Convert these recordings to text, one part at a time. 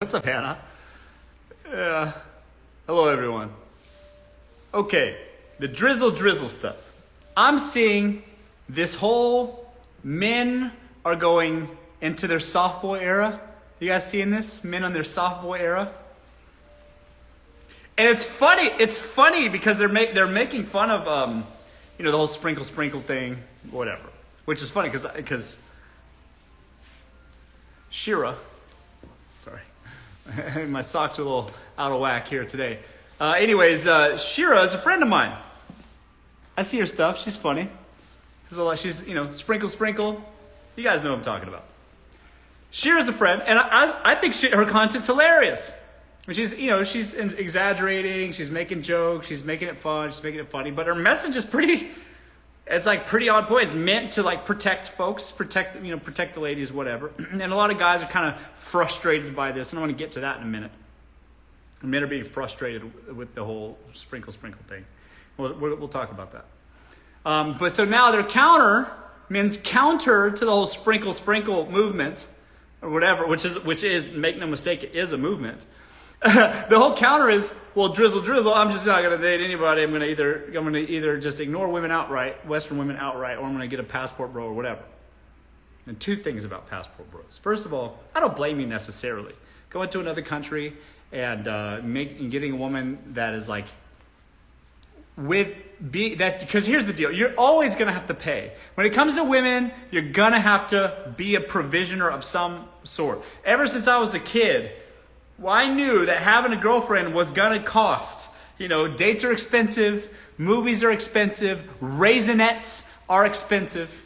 What's up, Hannah? Hello, everyone. Okay, the drizzle drizzle stuff. I'm seeing this whole men are going into their soft boy era. You guys seeing this? Men on their soft boy era. And it's funny. It's funny because they're making fun of the whole sprinkle thing, whatever. Which is funny because Shira. Sorry. My socks are a little out of whack here today. Shira is a friend of mine. I see her stuff. She's funny. She's sprinkle. You guys know what I'm talking about. Shira's a friend, and I think her content's hilarious. I mean, she's exaggerating. She's making jokes. She's making it fun. She's making it funny. But her message is pretty on point. It's meant to protect folks, protect the ladies, whatever. And a lot of guys are kind of frustrated by this, and I want to get to that in a minute. Men are being frustrated with the whole sprinkle thing. We'll talk about that. But so now men's counter to the whole sprinkle movement, or whatever, which is make no mistake, it is a movement. The whole counter is, well, drizzle. I'm just not going to date anybody. I'm going to either just ignore women outright, Western women outright, or I'm going to get a passport bro or whatever. And two things about passport bros. First of all, I don't blame you necessarily. Going to another country and getting a woman that is because here's the deal. You're always going to have to pay. When it comes to women, you're going to have to be a provisioner of some sort. Ever since I was a kid, I knew that having a girlfriend was going to cost. Dates are expensive, movies are expensive, Raisinets are expensive.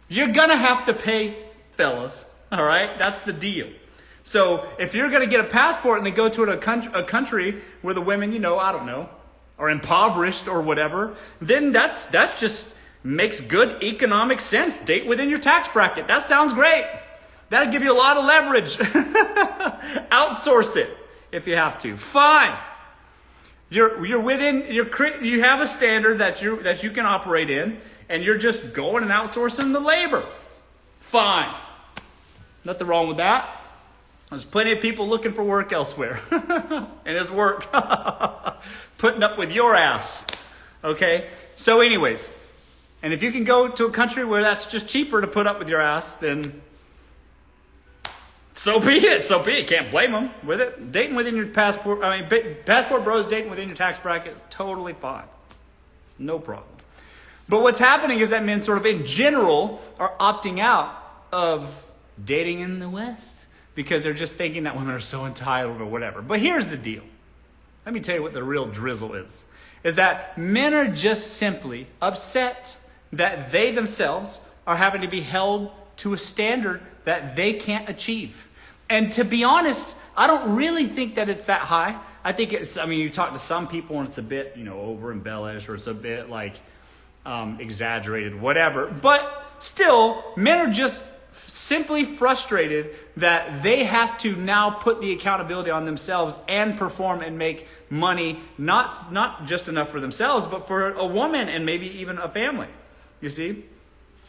You're going to have to pay, fellas. All right? That's the deal. So if you're going to get a passport and they go to a country where the women, I don't know, are impoverished or whatever, then that's just makes good economic sense. Date within your tax bracket. That sounds great. That'll give you a lot of leverage. Outsource it if you have to. Fine. You have a standard that you can operate in, and you're just going and outsourcing the labor. Fine. Nothing wrong with that. There's plenty of people looking for work elsewhere. And it's work. Putting up with your ass. Okay? So anyways, and if you can go to a country where that's just cheaper to put up with your ass, then so be it. Can't blame them with it. Dating within your passport bros dating within your tax bracket is totally fine. No problem. But what's happening is that men sort of in general are opting out of dating in the West because they're just thinking that women are so entitled or whatever. But here's the deal. Let me tell you what the real drizzle is that men are just simply upset that they themselves are having to be held to a standard that they can't achieve. And to be honest, I don't really think that it's that high. I think you talk to some people and it's a bit, over embellished, or it's a bit exaggerated, whatever. But still, men are just simply frustrated that they have to now put the accountability on themselves and perform and make money, not just enough for themselves, but for a woman and maybe even a family, you see?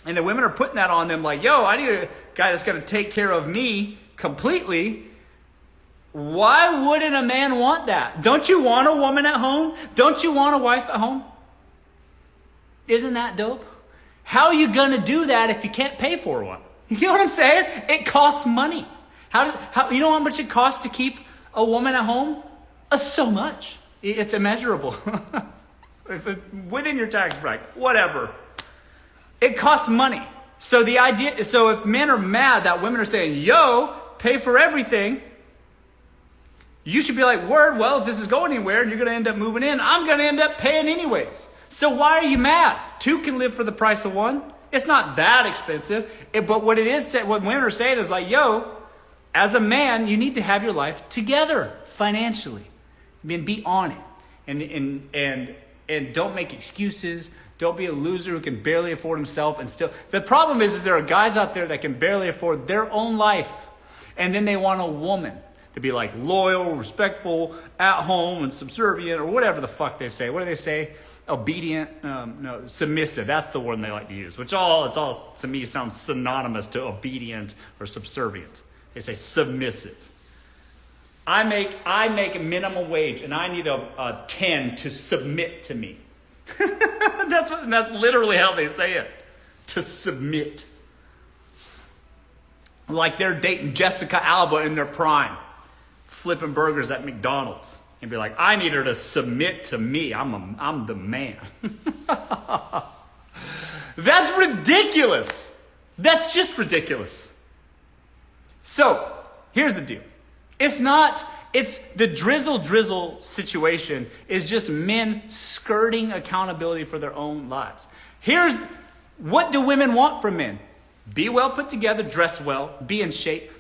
And the women are putting that on them I need a guy that's going to take care of me completely. Why wouldn't a man want that? Don't you want a woman at home? Don't you want a wife at home? Isn't that dope? How are you going to do that if you can't pay for one? You know what I'm saying? It costs money. You know how much it costs to keep a woman at home? So much. It's immeasurable. Within your tax bracket, whatever. It costs money. So if men are mad that women are saying, pay for everything, you should be like, word, well, if this is going anywhere and you're going to end up moving in, I'm going to end up paying anyways. So why are you mad? Two can live for the price of one. It's not that expensive. But what women are saying is as a man, you need to have your life together financially. Be on it. And don't make excuses. Don't be a loser who can barely afford himself and still. The problem is there are guys out there that can barely afford their own life. And then they want a woman to be loyal, respectful, at home, and subservient, or whatever the fuck they say. What do they say? Obedient? No, submissive. That's the word they like to use. Which all to me sounds synonymous to obedient or subservient. They say submissive. I make a minimum wage and I need a 10 to submit to me. That's literally how they say it. To submit. Like they're dating Jessica Alba in their prime, flipping burgers at McDonald's, and be like, I need her to submit to me. I'm the man. That's ridiculous. That's just ridiculous. So here's the deal. It's the drizzle drizzle situation is just men skirting accountability for their own lives. Here's what do women want from men? Be well put together, dress well, be in shape,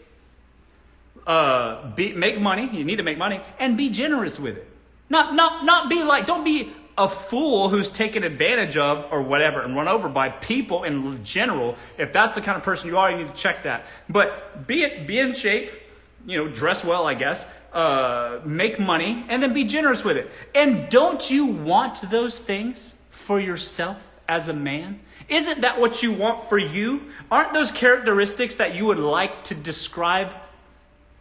make money. You need to make money and be generous with it. Not be like, don't be a fool who's taken advantage of or whatever and run over by people in general. If that's the kind of person you are, you need to check that. But be in shape, dress well, I guess, make money, and then be generous with it. And don't you want those things for yourself as a man? Isn't that what you want for you? Aren't those characteristics that you would like to describe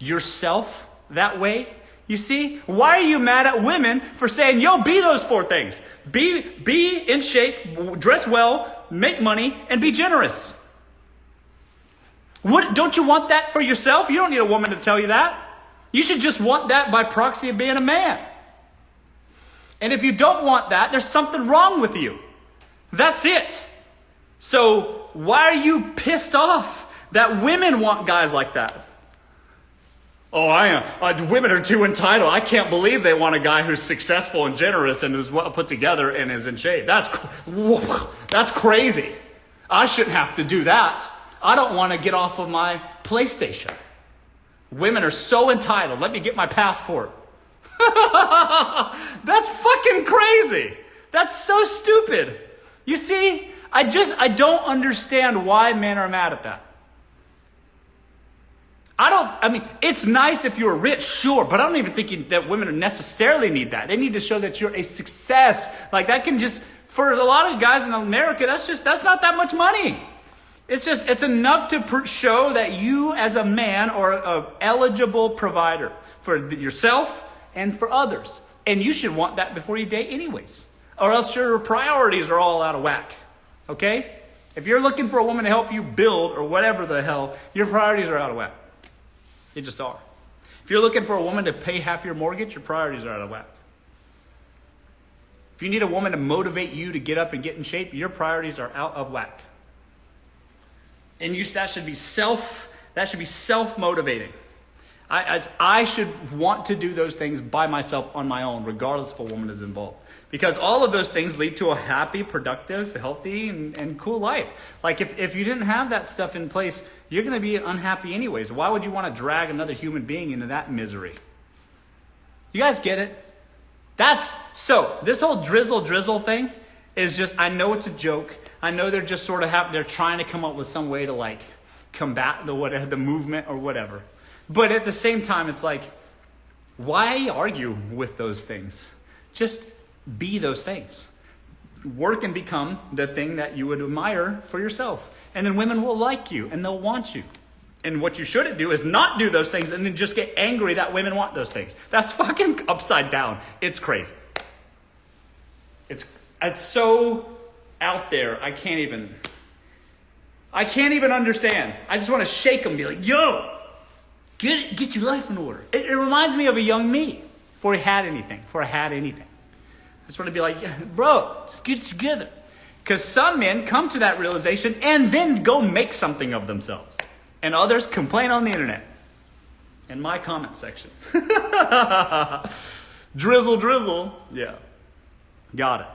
yourself that way? You see, why are you mad at women for saying, yo, be those 4 things? Be in shape, dress well, make money, and be generous. Don't you want that for yourself? You don't need a woman to tell you that. You should just want that by proxy of being a man. And if you don't want that, there's something wrong with you. That's it. So why are you pissed off that women want guys like that? Oh, women are too entitled. I can't believe they want a guy who's successful and generous and is well put together and is in shape. That's crazy. I shouldn't have to do that. I don't want to get off of my PlayStation. Women are so entitled. Let me get my passport. That's fucking crazy. That's so stupid. You see, I don't understand why men are mad at that. It's nice if you're rich, sure, but I don't even think that women necessarily need that. They need to show that you're a success. Like that can just, for a lot of guys in America, that's not that much money. It's enough to show that you as a man are an eligible provider for yourself and for others. And you should want that before you date anyways. Or else your priorities are all out of whack. Okay? If you're looking for a woman to help you build or whatever the hell, your priorities are out of whack. They just are. If you're looking for a woman to pay half your mortgage, your priorities are out of whack. If you need a woman to motivate you to get up and get in shape, your priorities are out of whack. And that should be self-motivating. I should want to do those things by myself on my own, regardless if a woman is involved. Because all of those things lead to a happy, productive, healthy, and cool life. Like if you didn't have that stuff in place, you're going to be unhappy anyways. Why would you want to drag another human being into that misery? You guys get it? This whole drizzle drizzle thing is just, I know it's a joke. I know they're just sort of they're trying to come up with some way to like combat the movement or whatever. But at the same time, it's like, why argue with those things? Just be those things. Work and become the thing that you would admire for yourself. And then women will like you and they'll want you. And what you shouldn't do is not do those things and then just get angry that women want those things. That's fucking upside down. It's crazy. It's so out there. I can't even understand. I just want to shake them and be like, yo, get your life in order. It reminds me of a young me before I had anything. I just want to be like, yeah, bro, just get it together. Because some men come to that realization and then go make something of themselves. And others complain on the internet. In my comment section. Drizzle drizzle. Yeah. Got it.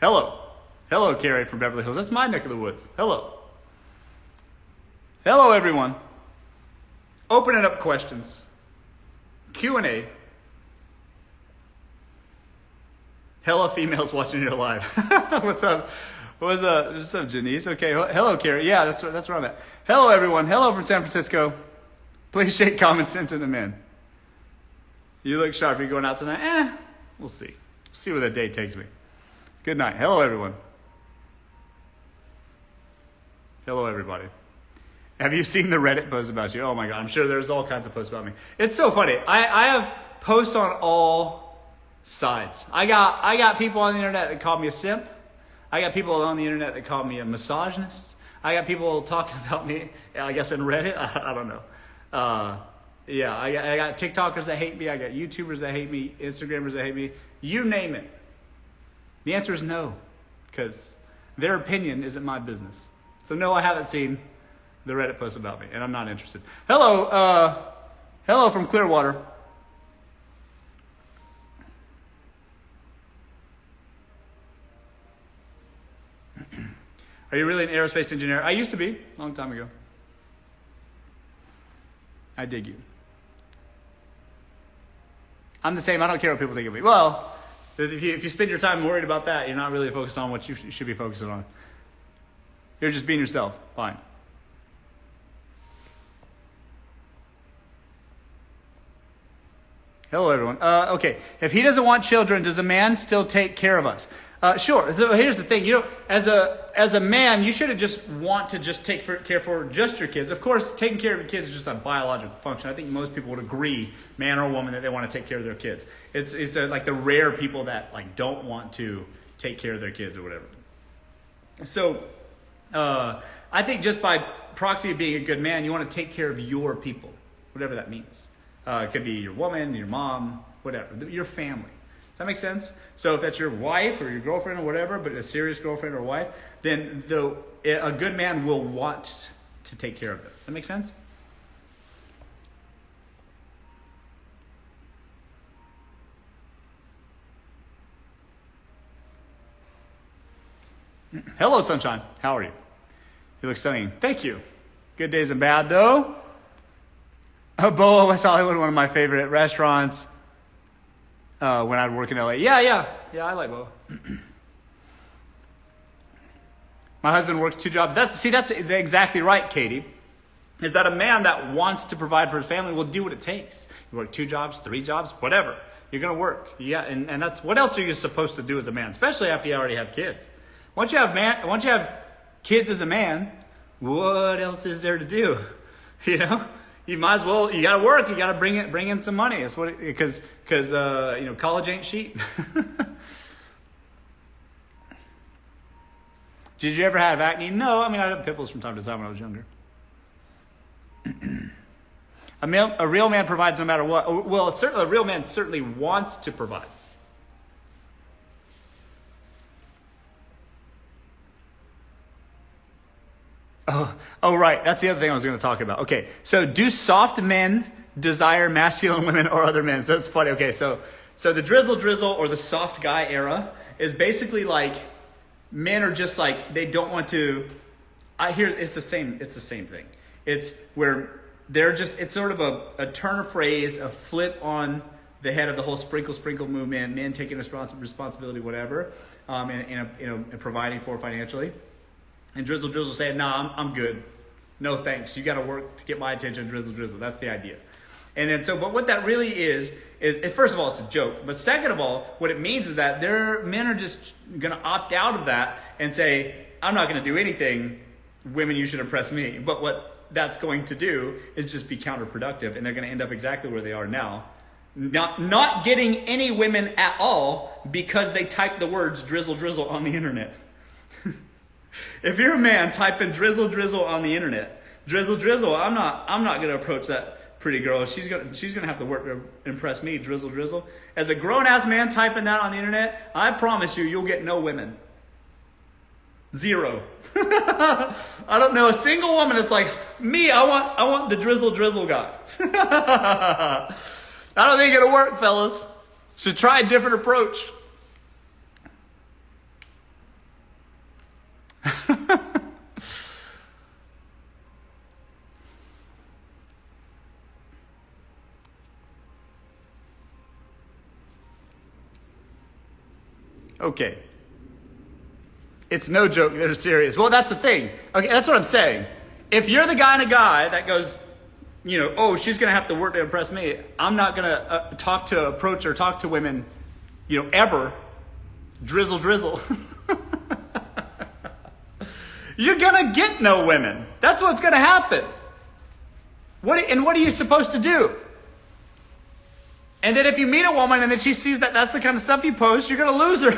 Hello, Carrie from Beverly Hills. That's my neck of the woods. Hello, everyone. Opening up questions. Q&A. Hello, females watching your live. What's up? What's up, Janice? Okay. Hello, Carrie. Yeah, that's where I'm at. Hello, everyone. Hello from San Francisco. Please shake common sense into men. You look sharp. Are you going out tonight? We'll see. See where the day takes me. Good night. Hello, everyone. Hello, everybody. Have you seen the Reddit post about you? Oh my God, I'm sure there's all kinds of posts about me. It's so funny. I have posts on all sides. I got people on the internet that call me a simp. I got people on the internet that call me a misogynist. I got people talking about me, I guess in Reddit. I don't know. I got TikTokers that hate me. I got YouTubers that hate me. Instagrammers that hate me. You name it. The answer is no, because their opinion isn't my business. So no, I haven't seen the Reddit post about me, and I'm not interested. Hello from Clearwater. Are you really an aerospace engineer? I used to be, a long time ago. I dig you. I'm the same. I don't care what people think of me. Well, if you spend your time worried about that, you're not really focused on what you should be focusing on. You're just being yourself. Fine. Hello, everyone. Okay, if he doesn't want children, does a man still take care of us? Sure. So here's the thing. As a man, you shouldn't just want to just care for just your kids. Of course, taking care of your kids is just a biological function. I think most people would agree, man or woman, that they want to take care of their kids. It's like the rare people that like don't want to take care of their kids or whatever. So I think just by proxy of being a good man, you want to take care of your people, whatever that means. It could be your woman, your mom, whatever, your family. Does that make sense? So if that's your wife or your girlfriend or whatever, but a serious girlfriend or wife, then a good man will want to take care of them. Does that make sense? Hello, sunshine. How are you? You look stunning. Thank you. Good days and bad, though. Boa, West Hollywood, one of my favorite restaurants when I'd work in LA. Yeah, I like Boa. My husband works 2 jobs. That's exactly right, Katie. Is that a man that wants to provide for his family will do what it takes. You work 2 jobs, 3 jobs, whatever. You're going to work. Yeah, and that's, what else are you supposed to do as a man, especially after you already have kids? Once you have kids as a man, what else is there to do? You know? You might as well, you gotta work, you gotta bring in some money. That's what because college ain't cheap. Did you ever have acne? No, I mean, I had pimples from time to time when I was younger. A real man provides no matter what. Well, certainly, a real man certainly wants to provide. Oh, right. That's the other thing I was going to talk about. Okay, so do soft men desire masculine women or other men? So that's funny. Okay, so the drizzle drizzle or the soft guy era is basically like men are just like they don't want to. I hear it's the same thing. It's where it's sort of a turn of phrase, a flip on the head of the whole sprinkle movement. Men taking responsibility, whatever, and providing for financially. And Drizzle Drizzle saying, "Nah, I'm good. No thanks. You got to work to get my attention, Drizzle Drizzle." That's the idea. And then but what that really is first of all, it's a joke. But second of all, what it means is that men are just going to opt out of that and say, "I'm not going to do anything. Women, you should impress me." But what that's going to do is just be counterproductive, and they're going to end up exactly where they are now. Not getting any women at all because they typed the words Drizzle Drizzle on the internet. If you're a man, type in Drizzle Drizzle on the internet. Drizzle Drizzle, I'm not going to approach that pretty girl. She's going to have to work to impress me, Drizzle Drizzle. As a grown-ass man typing that on the internet, I promise you'll get no women. 0. I don't know a single woman that's like, me, I want the Drizzle Drizzle guy. I don't think it'll work, fellas. Should try a different approach. Okay. It's no joke, they're serious. Well, that's the thing. Okay, that's what I'm saying. If you're the kind of guy that goes, oh, she's going to have to work to impress me, I'm not going to approach or talk to women, ever. Drizzle Drizzle. You're gonna get no women. That's what's gonna happen. What are you supposed to do? And then if you meet a woman and then she sees that that's the kind of stuff you post, you're gonna lose her.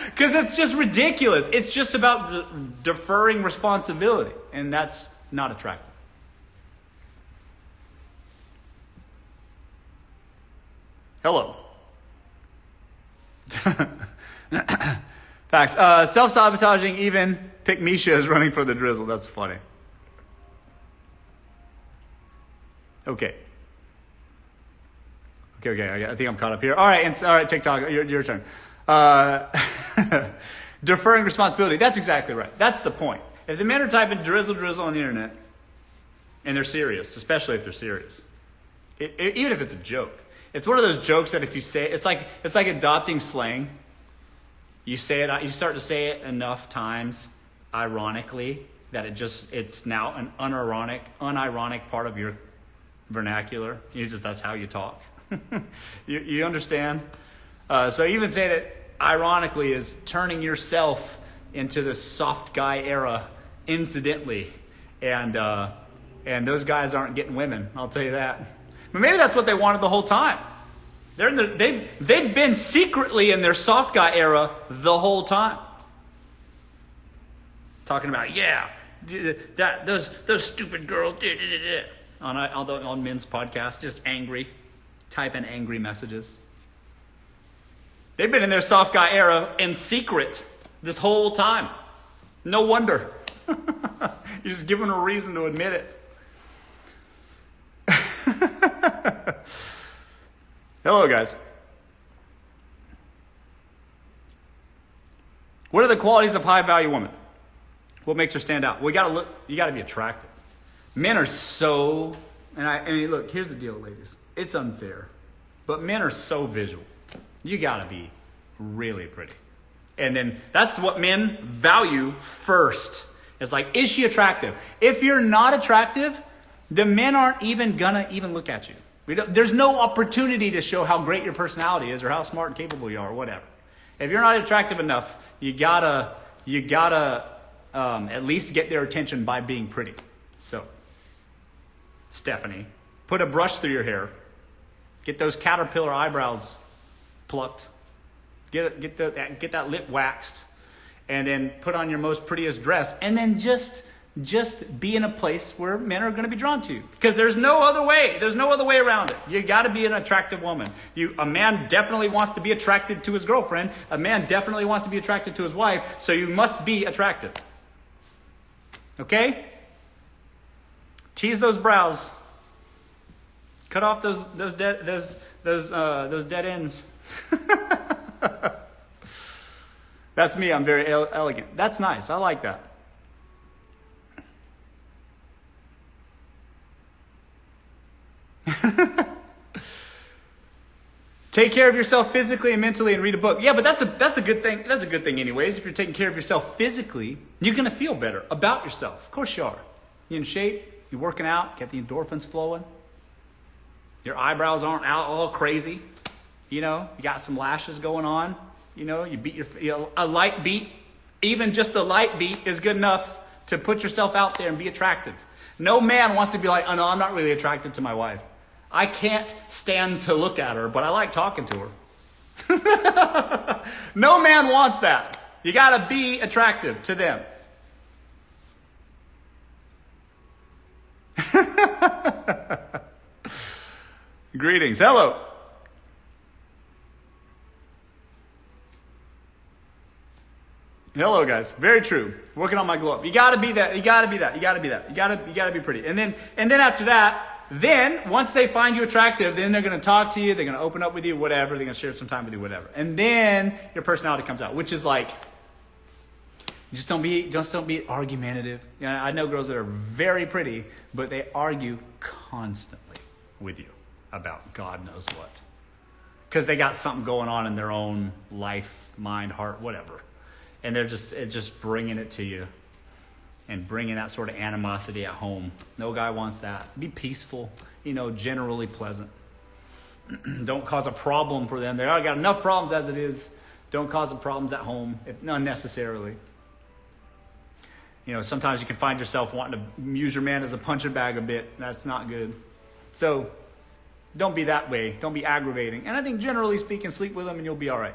Because it's just ridiculous. It's just about deferring responsibility. And that's not attractive. Hello. Facts. Self-sabotaging, even Pick Misha is running for the drizzle. That's funny. Okay. Okay. I think I'm caught up here. All right, TikTok, your turn. Deferring responsibility. That's exactly right. That's the point. If the men are typing drizzle drizzle on the internet, and they're serious, especially if they're serious, even if it's a joke, it's one of those jokes that if you say it's like adopting slang. You say it, you start to say it enough times, ironically, that it's now an unironic part of your vernacular. That's how you talk. You understand? So even saying it ironically is turning yourself into the soft guy era incidentally, and those guys aren't getting women. I'll tell you that. But maybe that's what they wanted the whole time. They've been secretly in their soft guy era the whole time. Talking about those stupid girls on men's podcasts, just angry, typing angry messages. They've been in their soft guy era in secret this whole time. No wonder. You're just giving them a reason to admit it. Hello, guys. What are the qualities of high-value women? What makes her stand out? You got to be attractive. Men are so, look, here's the deal, ladies. It's unfair, but men are so visual. You got to be really pretty. And then that's what men value first. It's like, is she attractive? If you're not attractive, the men aren't even gonna look at you. There's no opportunity to show how great your personality is or how smart and capable you are or whatever. If you're not attractive enough, you gotta at least get their attention by being pretty. So, Stephanie, put a brush through your hair. Get those caterpillar eyebrows plucked. Get that lip waxed. And then put on your most prettiest dress. And then just be in a place where men are going to be drawn to you. Because there's no other way. There's no other way around it. You got to be an attractive woman. A man definitely wants to be attracted to his girlfriend. A man definitely wants to be attracted to his wife. So you must be attractive. Okay? Tease those brows. Cut off those dead ends. That's me. I'm very elegant. That's nice. I like that. Take care of yourself physically and mentally and read a book. Yeah, but that's a good thing. That's a good thing anyways. If you're taking care of yourself physically, you're going to feel better about yourself. Of course you are. You're in shape. You're working out. Get the endorphins flowing. Your eyebrows aren't out all crazy. You got some lashes going on. You beat a light beat. Even just a light beat is good enough to put yourself out there and be attractive. No man wants to be like, oh no, I'm not really attracted to my wife. I can't stand to look at her, but I like talking to her. No man wants that. You got to be attractive to them. Greetings. Hello. Hello, guys. Very true. Working on my glow up. You got to be that. You got to be that. You got to be that. You got to be pretty. And then after that, once they find you attractive, then they're going to talk to you. They're going to open up with you, whatever. They're going to share some time with you, whatever. And then your personality comes out, which is like, just don't be argumentative. I know girls that are very pretty, but they argue constantly with you about God knows what. Because they got something going on in their own life, mind, heart, whatever. And they're just bringing it to you and bringing that sort of animosity at home. No guy wants that. Be peaceful, generally pleasant. Don't cause a problem for them. They already got enough problems as it is. Don't cause them problems at home, if unnecessarily. sometimes you can find yourself wanting to use your man as a punching bag a bit. That's not good. So don't be that way. Don't be aggravating. And I think generally speaking, sleep with them and you'll be all right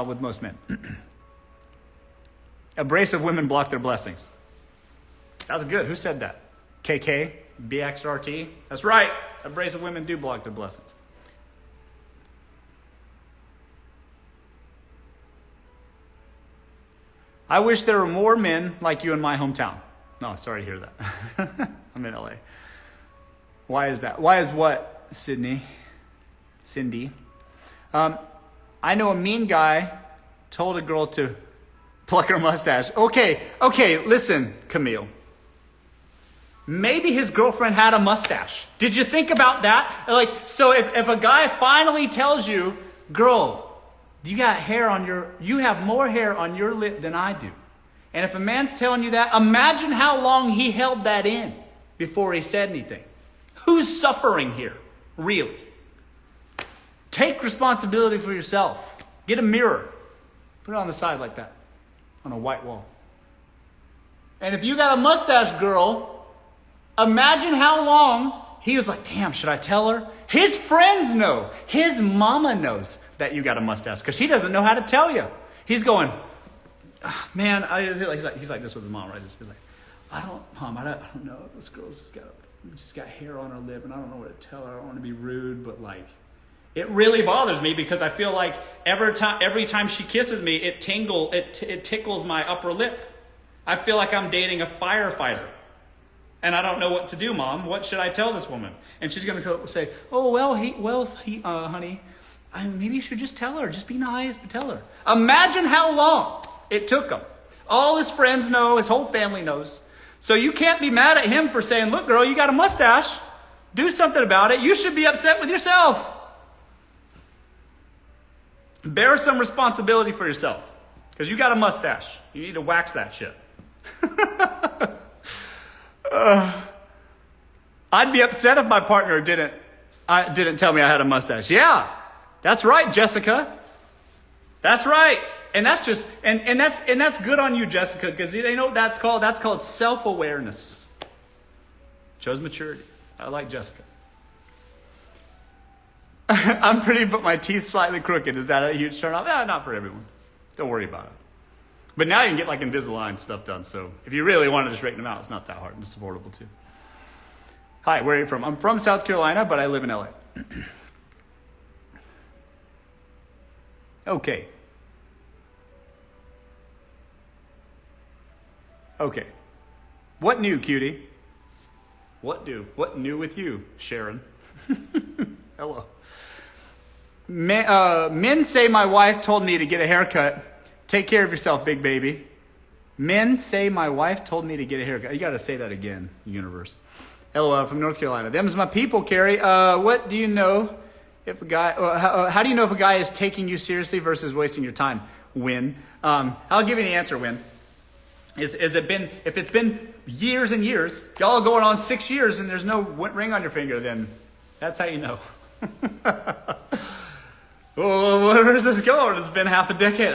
with most men. Abrasive women block their blessings. That's good. Who said that? KK? BXRT? That's right. Abrasive women do block their blessings. I wish there were more men like you in my hometown. No, sorry to hear that. I'm in LA. Why is that? Why is what, Cindy? I know a mean guy told a girl to pluck her mustache. Okay, listen, Camille. Maybe his girlfriend had a mustache. Did you think about that? So if a guy finally tells you, girl, you have more hair on your lip than I do. And if a man's telling you that, imagine how long he held that in before he said anything. Who's suffering here? Really? Take responsibility for yourself. Get a mirror. Put it on the side like that. On a white wall. And if you got a mustache, girl, imagine how long he was like, damn, should I tell her? His friends know. His mama knows that you got a mustache because he doesn't know how to tell you. He's going, man, he's like this with his mom, right? He's like, Mom, I don't know. This girl's just got hair on her lip and I don't know what to tell her. I don't want to be rude, but it really bothers me because I feel like every time she kisses me, it tickles my upper lip. I feel like I'm dating a firefighter. And I don't know what to do, Mom. What should I tell this woman? And she's going to say, honey, maybe you should just tell her. Just be nice, but tell her. Imagine how long it took him. All his friends know, his whole family knows. So you can't be mad at him for saying, look, girl, you got a mustache. Do something about it. You should be upset with yourself. Bear some responsibility for yourself. Because you got a mustache. You need to wax that shit. I'd be upset if my partner didn't tell me I had a mustache. Yeah, that's right, Jessica. That's right. And that's just and that's good on you, Jessica, because you know what that's called? That's called self-awareness. Shows maturity. I like Jessica. I'm pretty, but my teeth slightly crooked. Is that a huge turn off? No, not for everyone. Don't worry about it. But now you can get Invisalign stuff done. So if you really wanted to straighten them out, it's not that hard. It's affordable too. Hi, where are you from? I'm from South Carolina, but I live in LA. Okay. What new, cutie? What new with you, Sharon? Hello. Men say my wife told me to get a haircut. Take care of yourself, big baby. Men say my wife told me to get a haircut. You got to say that again, universe. LOL from North Carolina. Them's my people, Carrie. What do you know if a guy? How do you know if a guy is taking you seriously versus wasting your time? Win. I'll give you the answer. Win. If it's been years and years, y'all are going on 6 years, and there's no ring on your finger, then that's how you know. Well, where's this going? It's been half a decade.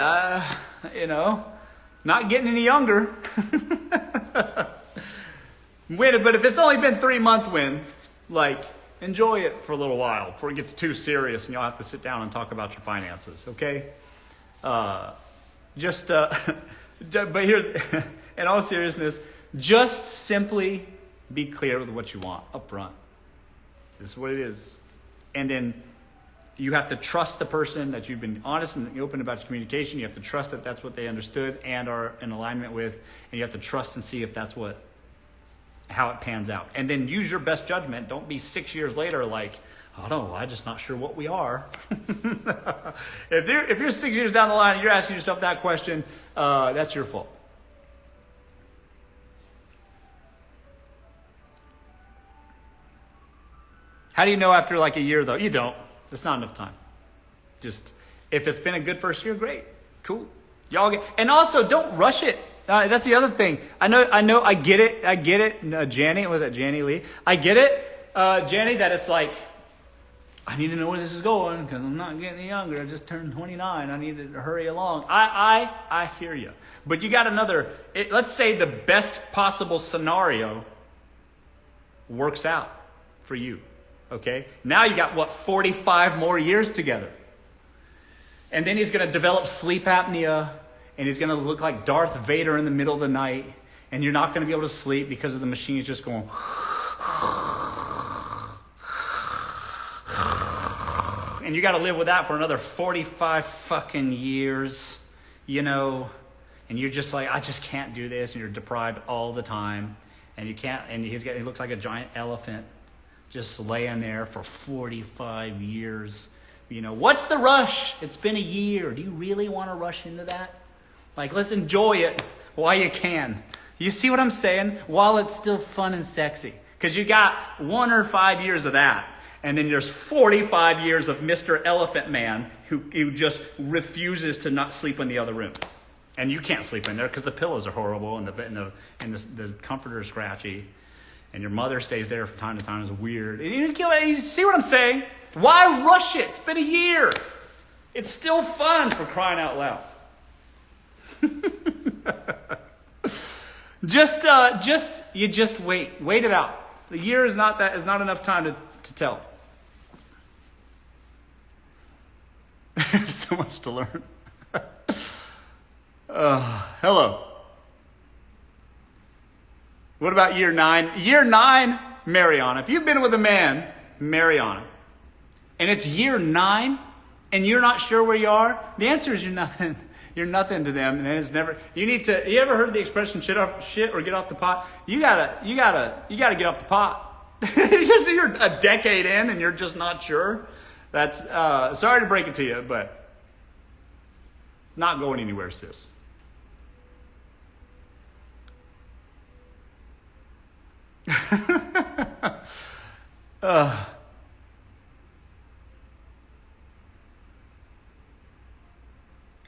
Not getting any younger. Win, but if it's only been 3 months, enjoy it for a little while before it gets too serious and you'll have to sit down and talk about your finances, okay? But here's, in all seriousness, just simply be clear with what you want up front. This is what it is. And then you have to trust the person that you've been honest and open about your communication. You have to trust that that's what they understood and are in alignment with. And you have to trust and see if that's how it pans out. And then use your best judgment. Don't be 6 years later I'm just not sure what we are. If you're 6 years down the line and you're asking yourself that question, that's your fault. How do you know after a year though? You don't. It's not enough time. Just, if it's been a good first year, great. Cool. And also don't rush it. That's the other thing. I know, I get it. Janny, was that Janny Lee? I get it, Janny, that it's I need to know where this is going because I'm not getting younger. I just turned 29. I need to hurry along. I hear you. But you got another, let's say the best possible scenario works out for you. Okay? Now you got, 45 more years together. And then he's going to develop sleep apnea, and he's going to look like Darth Vader in the middle of the night, and you're not going to be able to sleep because of the machines just going... And you got to live with that for another 45 fucking years, and you're just like, I just can't do this, and you're deprived all the time, and you can't, and he looks like a giant elephant just laying there for 45 years. What's the rush? It's been a year. Do you really want to rush into that? Like, let's enjoy it while you can. You see what I'm saying? While it's still fun and sexy. Because you got 1 or 5 years of that. And then there's 45 years of Mr. Elephant Man who just refuses to not sleep in the other room. And you can't sleep in there because the pillows are horrible and the comforter is scratchy. And your mother stays there from time to time. It's weird. You see what I'm saying? Why rush it? It's been a year. It's still fun, for crying out loud. Just wait. Wait it out. The year is not enough time to tell. So much to learn. Hello. What about year 9? Year 9, marry on. If you've been with a man, marry on. And it's year 9, and you're not sure where you are, the answer is you're nothing. You're nothing to them, and it's never. You ever heard the expression "shit or get off the pot"? You gotta get off the pot. You're a decade in, and you're just not sure. That's sorry to break it to you, but it's not going anywhere, sis.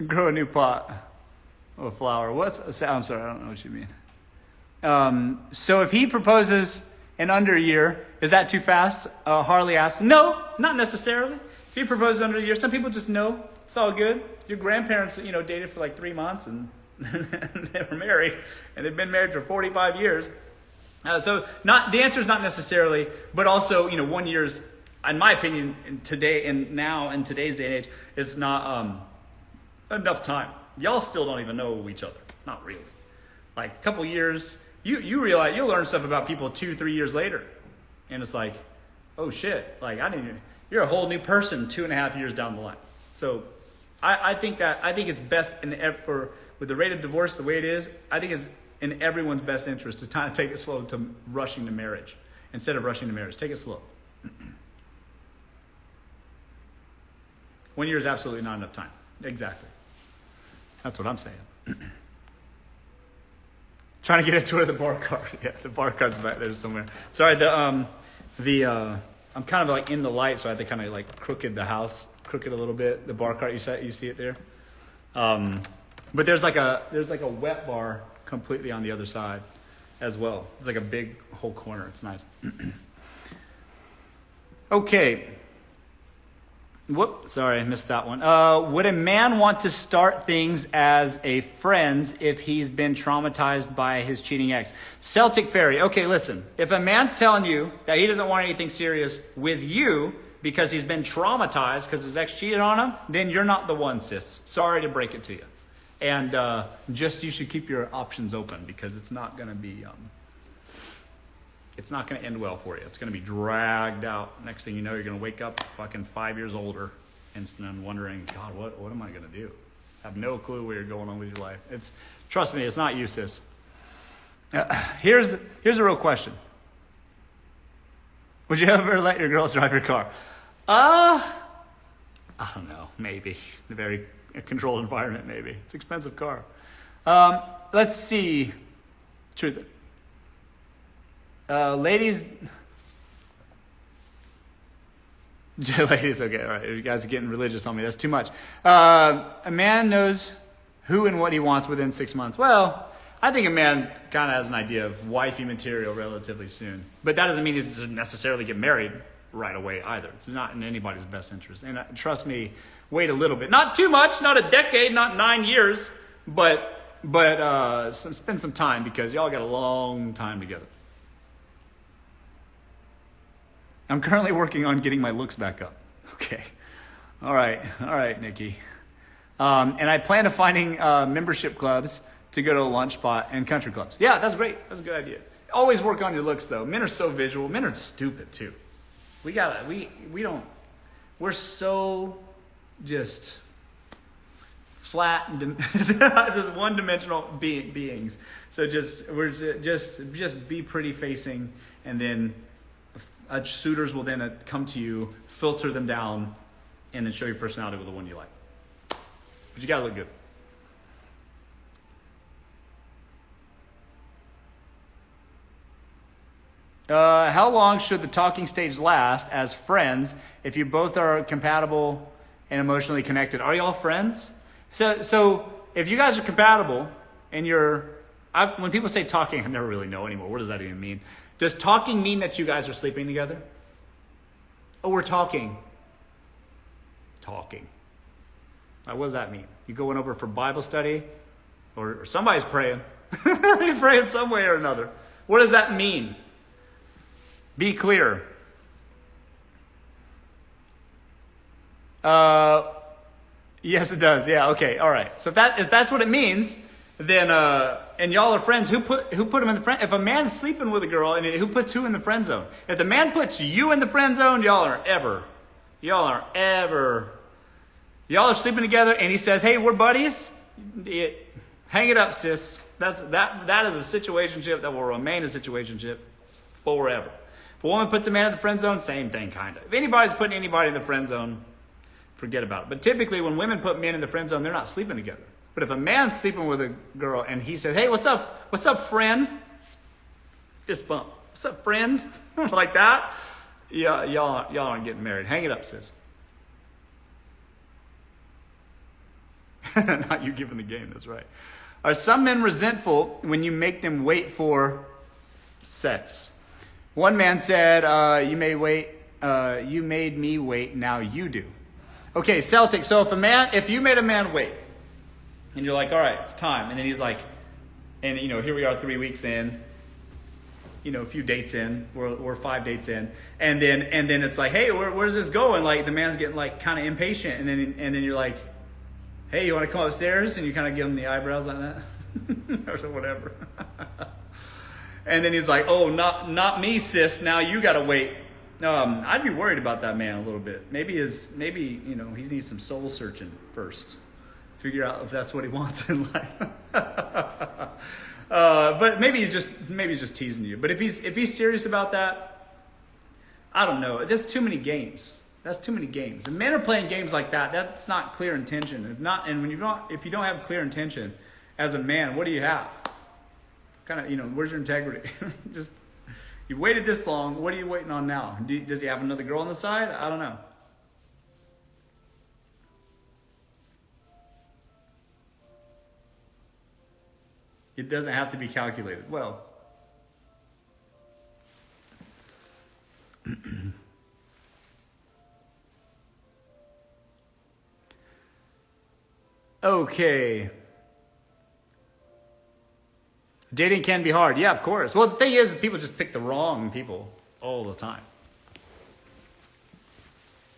Grow a new pot of a flower. I'm sorry, I don't know what you mean. So if he proposes in under a year, is that too fast? Hartley asks. No, not necessarily. If he proposes under a year, some people just know. It's all good. Your grandparents, dated for like 3 months and they were married, and they've been married for 45 years. So the answer is not necessarily, but also, 1 year's, in my opinion, in today's day and age, it's not enough time. Y'all still don't even know each other. Not really. Like a couple years, you realize you'll learn stuff about people 2-3 years later, and it's like, oh shit! Like you're a whole new person 2.5 years down the line. So I think it's best with the rate of divorce the way it is. I think it's in everyone's best interest to kind of take it slow to rushing to marriage instead of rushing to marriage. Take it slow. 1 year is absolutely not enough time. Exactly. That's what I'm saying. Trying to get into the bar card. Yeah, the bar card's back there somewhere. Sorry, I'm kind of like in the light, so I have to kind of like crooked a little bit. The bar card, you see it there. But there's like a wet bar completely on the other side as well. It's like a big whole corner. It's nice. Okay. Sorry, I missed that one. Would a man want to start things as a friends if he's been traumatized by his cheating ex? Celtic Fairy. Okay, listen. If a man's telling you that he doesn't want anything serious with you because he's been traumatized because his ex cheated on him, then you're not the one, sis. Sorry to break it to you. And you should keep your options open because it's not going to be... it's not going to end well for you. It's going to be dragged out. Next thing you know, you're going to wake up fucking 5 years older and then wondering, God, what am I going to do? I have no clue where you're going on with your life. Trust me, it's not you, sis. Here's a real question. Would you ever let your girl drive your car? I don't know. Maybe. In a very controlled environment, maybe. It's an expensive car. Let's see. Truth. Ladies, okay, all right. You guys are getting religious on me. That's too much. A man knows who and what he wants within 6 months. Well, I think a man kind of has an idea of wifey material relatively soon. But that doesn't mean he doesn't necessarily get married. right away either. It's not in anybody's best interest. And trust me, wait a little bit. Not too much, not a decade, not 9 years, but spend some time because y'all got a long time together. I'm currently working on getting my looks back up. Okay. All right, Nikki. And I plan to finding membership clubs to go to a lunch spot and country clubs. Yeah, that's great. That's a good idea. Always work on your looks though. Men are so visual. Men are stupid too. We're so just flat and just one-dimensional beings. So just be pretty facing, and then suitors will then come to you, filter them down, and then show your personality with the one you like. But you gotta look good. How long should the talking stage last as friends if you both are compatible and emotionally connected? Are y'all friends? So if you guys are compatible and when people say talking, I never really know anymore. What does that even mean? Does talking mean that you guys are sleeping together? Oh, we're talking. Talking. What does that mean? You going over for Bible study? Or somebody's praying. You're praying some way or another. What does that mean? Be clear. Yes, it does. Yeah, okay, all right. So if that's what it means, then and y'all are friends, who put him in the friend? If a man's sleeping with a girl, and who puts who in the friend zone? If the man puts you in the friend zone, y'all are sleeping together, and he says, "Hey, we're buddies." Hang it up, sis. That is a situationship that will remain a situationship forever. If a woman puts a man in the friend zone, same thing, kind of. If anybody's putting anybody in the friend zone, forget about it. But typically, when women put men in the friend zone, they're not sleeping together. But if a man's sleeping with a girl and he says, "Hey, what's up? What's up, friend?" Fist bump. "What's up, friend?" Like that. Yeah, y'all aren't getting married. Hang it up, sis. Not you giving the game. That's right. Are some men resentful when you make them wait for sex? One man said, "You made me wait. Now you do." Okay, Celtic. So if you made a man wait, and you're like, "All right, it's time," and then he's like, and here we are 3 weeks in, a few dates in, we're 5 dates in, and then it's like, "Hey, where's this going?" Like the man's getting like kind of impatient, and then you're like, "Hey, you want to come upstairs?" And you kind of give him the eyebrows like that, or whatever. And then he's like, "Oh, not me, sis. Now you got to wait." I'd be worried about that man a little bit. Maybe he needs some soul searching first. Figure out if that's what he wants in life. But maybe he's just teasing you. But if he's serious about that, I don't know. There's too many games. That's too many games. And men are playing games like that. That's not clear intention. If you don't have clear intention as a man, what do you have? Where's your integrity? Just, you waited this long. What are you waiting on now? Does he have another girl on the side? I don't know. It doesn't have to be calculated. Well, okay. Dating can be hard. Yeah, of course. Well, the thing is, people just pick the wrong people all the time.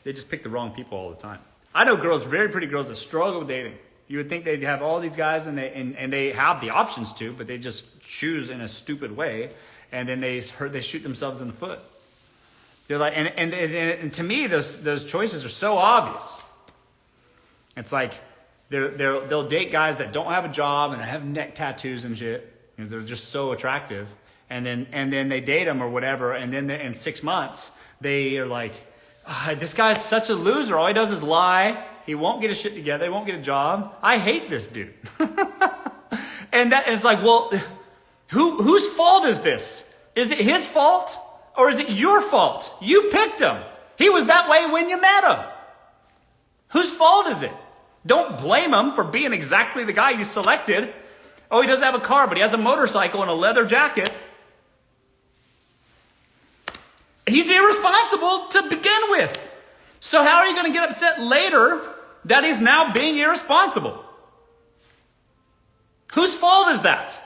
They just pick the wrong people all the time. I know girls, very pretty girls, that struggle with dating. You would think they'd have all these guys, and they have the options to, but they just choose in a stupid way, and then they shoot themselves in the foot. They're like, and to me, those choices are so obvious. It's like they'll date guys that don't have a job and have neck tattoos and shit. Because they're just so attractive, and then they date them or whatever, and then in 6 months they are like, "This guy's such a loser. All he does is lie. He won't get his shit together. He won't get a job. I hate this dude." And it's like, well, whose fault is this? Is it his fault or is it your fault? You picked him. He was that way when you met him. Whose fault is it? Don't blame him for being exactly the guy you selected. Oh, he doesn't have a car, but he has a motorcycle and a leather jacket. he's irresponsible to begin with. So how are you going to get upset later that he's now being irresponsible? Whose fault is that?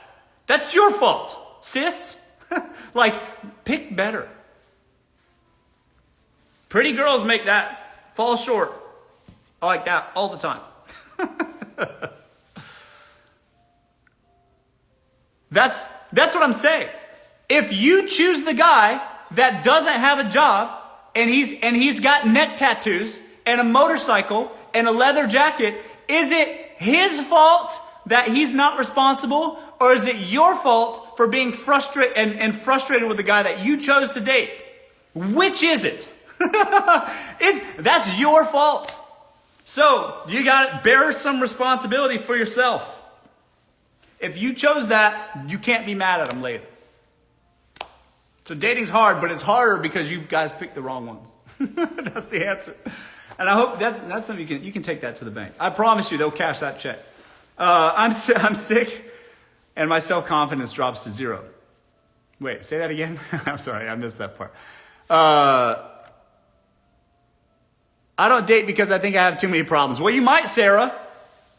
That's your fault, sis. Like, pick better. Pretty girls make that fall short like that all the time. That's what I'm saying. If you choose the guy that doesn't have a job and he's got neck tattoos and a motorcycle and a leather jacket, is it his fault that he's not responsible, or is it your fault for being frustrated with the guy that you chose to date? Which is it? That's your fault. So you got to bear some responsibility for yourself. If you chose that, you can't be mad at him later. So dating's hard, but it's harder because you guys picked the wrong ones. That's the answer. And I hope that's something you can take that to the bank. I promise you they'll cash that check. I'm sick, and my self-confidence drops to 0. Wait, say that again? I'm sorry, I missed that part. I don't date because I think I have too many problems. Well, you might, Sarah.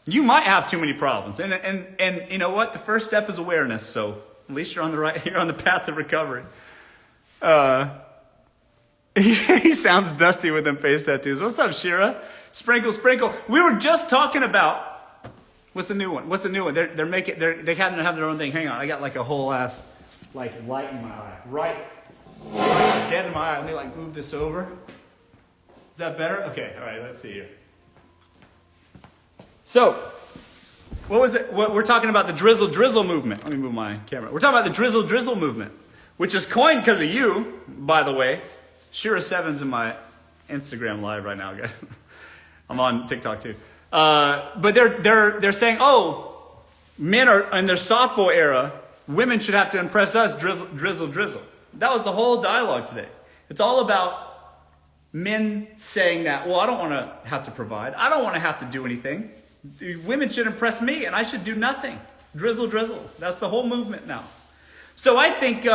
You might have too many problems. And you know what? The first step is awareness. So at least you're on the path of recovery. He sounds dusty with them face tattoos. What's up, Shira? Sprinkle, sprinkle. We were just talking about what's the new one? They have their own thing. Hang on, I got like a whole ass like light in my eye. Right dead in my eye. Let me like move this over. Is that better? Okay, all right, let's see here. So, what was it? We're talking about the Drizzle Drizzle movement. Let me move my camera. We're talking about the Drizzle Drizzle movement, which is coined because of you, by the way. Shira Seven's in my Instagram live right now, guys. I'm on TikTok too. But they're saying, oh, men are in their softball era. Women should have to impress us. Drizzle Drizzle. That was the whole dialogue today. It's all about men saying that. Well, I don't want to have to provide. I don't want to have to do anything. Women should impress me, and I should do nothing. Drizzle Drizzle. That's the whole movement now. So I think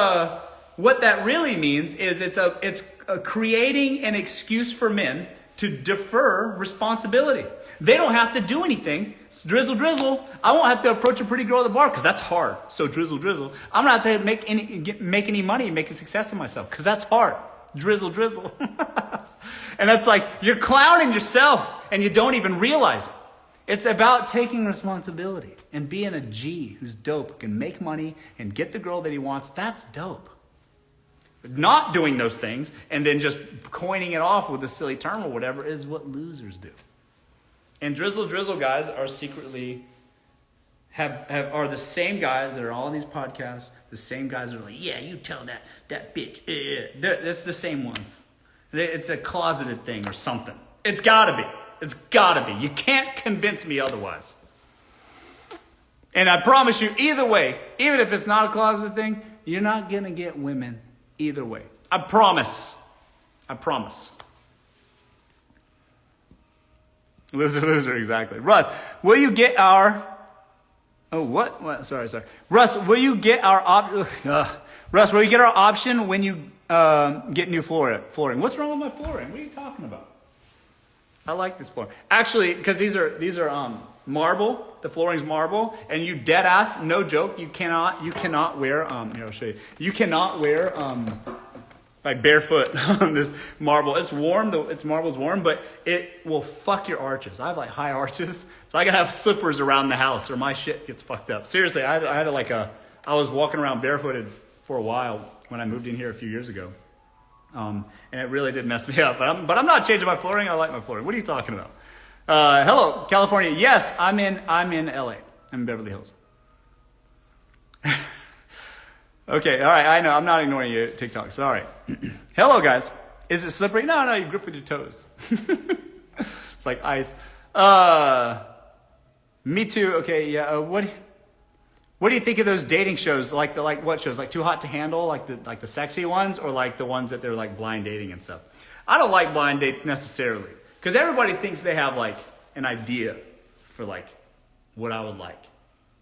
what that really means is it's creating an excuse for men to defer responsibility. They don't have to do anything. Drizzle Drizzle. I won't have to approach a pretty girl at the bar because that's hard. So Drizzle Drizzle. I'm not have to make any money and make a success of myself because that's hard. Drizzle Drizzle. And that's like you're clowning yourself and you don't even realize it. It's about taking responsibility and being a G who's dope, who can make money and get the girl that he wants. That's dope. Not doing those things and then just coining it off with a silly term or whatever is what losers do. And Drizzle Drizzle guys are secretly are the same guys that are all on these podcasts. The same guys that are like, yeah, you tell that bitch. It's the same ones. It's a closeted thing or something. It's gotta be. It's gotta be. You can't convince me otherwise. And I promise you, either way, even if it's not a closeted thing, you're not gonna get women either way. I promise. I promise. Loser, exactly. Russ, will you get our... Oh, what? Sorry. Russ, will you get our option when you get new flooring? What's wrong with my flooring? What are you talking about? I like this flooring. Actually, because these are marble. The flooring's marble, and you dead ass, no joke. You cannot wear. Here, I'll show you. You cannot wear like barefoot on this marble. It's warm. Marble's warm, but it will fuck your arches. I have like high arches, so I gotta have slippers around the house, or my shit gets fucked up. Seriously, I was walking around barefooted for a while when I moved in here a few years ago. And it really did mess me up. But I'm not changing my flooring. I like my flooring. What are you talking about? Hello, California. Yes, I'm in LA. I'm in Beverly Hills. Okay, all right. I know. I'm not ignoring you, TikTok. Sorry. Hello, guys. Is it slippery? No, you grip with your toes. It's like ice. Me too. Okay, yeah. What do you think of those dating shows? Like what shows? Like Too Hot to Handle? Like the sexy ones, or like the ones that they're like blind dating and stuff? I don't like blind dates necessarily, because everybody thinks they have like an idea for like what I would like,